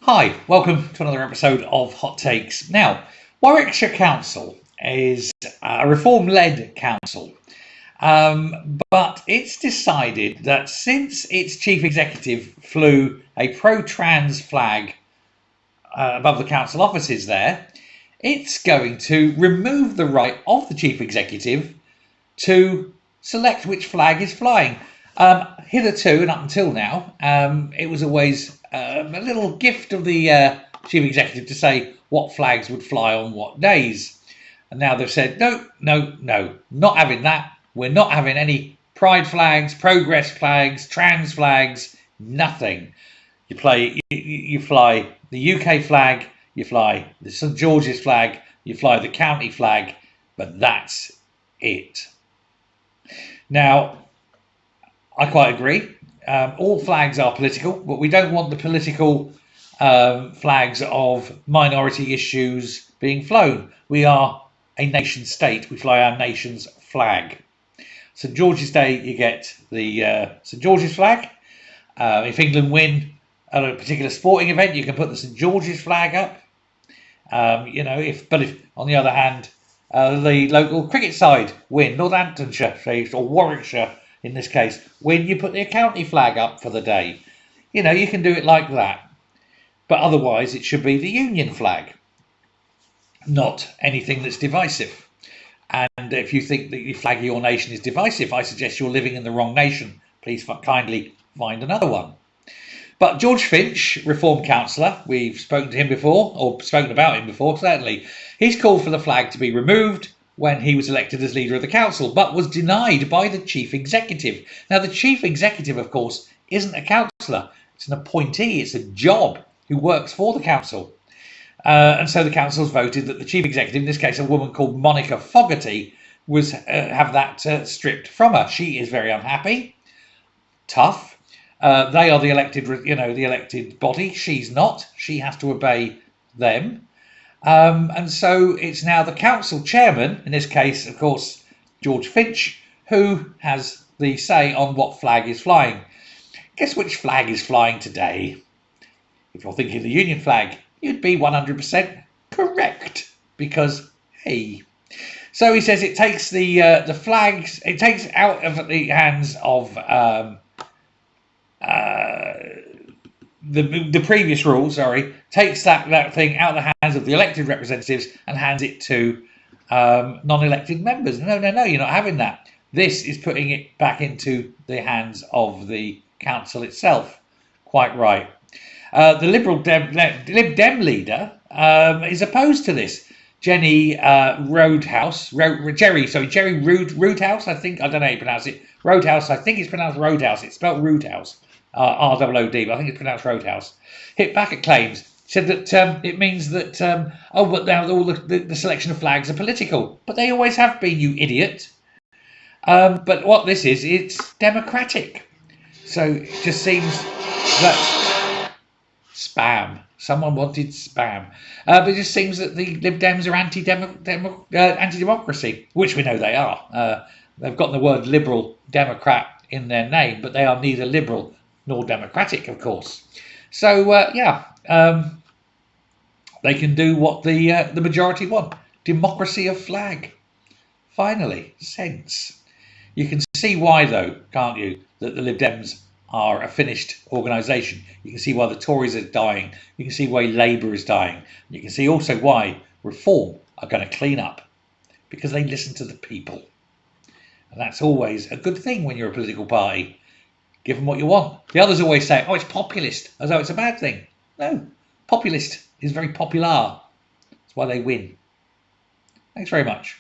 Hi, welcome to another episode of Hot Takes. Now, Warwickshire Council is a reform-led council, but it's decided that since its chief executive flew a pro-trans flag above the council offices there, it's going to remove the right of the chief executive to select which flag is flying. Hitherto and up until now, it was always a little gift of the chief executive to say what flags would fly on what days. And now they've said, no, not having that. We're not having any pride flags, progress flags, trans flags, nothing. You fly the UK flag, you fly the St George's flag, you fly the county flag, but that's it. Now, I quite agree. All flags are political, but we don't want the political flags of minority issues being flown. We are a nation state. We fly our nation's flag. St George's Day, you get the St George's flag. If England win at a particular sporting event, you can put the St George's flag up. If on the other hand, the local cricket side win, Northamptonshire or Warwickshire in this case, when you put the county flag up for the day. You can do it like that. But otherwise, it should be the Union flag, not anything that's divisive. And if you think that the flag of your nation is divisive, I suggest you're living in the wrong nation. Please kindly find another one. But George Finch, Reform Councillor, we've spoken to him before, or spoken about him before, certainly. He's called for the flag to be removed when he was elected as leader of the council, but was denied by the chief executive. Now, the chief executive, of course, isn't a councillor. It's an appointee. It's a job who works for the council. And so the council's voted that the chief executive, in this case a woman called Monica Fogarty, was have that stripped from her. She is very unhappy. Tough. They are the elected body. She's not. She has to obey them. And so it's now the council chairman, in this case, of course, George Finch, who has the say on what flag is flying. Guess which flag is flying today? If you're thinking the Union flag, you'd be 100% correct, because, hey. So he says it takes the flags, it takes out of the hands of the previous rule, takes that thing out of the hands of the elected representatives and hands it to non-elected members. No, you're not having that. This is putting it back into the hands of the council itself. Quite right. The Lib Dem leader is opposed to this. Jerry Roadhouse, I think, I don't know how you pronounce it. Roadhouse, I think it's pronounced Roadhouse. It's spelled Roodhouse. R-O-O-D, but I think it's pronounced Roadhouse. Hit back at claims, said that it means that, but now all the selection of flags are political. But they always have been, you idiot. But what this is, it's democratic. So it just seems that spam. Someone wanted spam. But it just seems that the Lib Dems are anti-democracy, which we know they are. They've got the word Liberal Democrat in their name, but they are neither liberal nor democratic, of course. So, they can do what the majority want. Democracy of flag. Finally, sense. You can see why, though, can't you, that the Lib Dems are a finished organisation. You can see why the Tories are dying. You can see why Labour is dying. You can see also why Reform are going to clean up, because they listen to the people. And that's always a good thing when you're a political party. Give them what you want. The others always say, it's populist, as though it's a bad thing. No, populist is very popular. That's why they win. Thanks very much.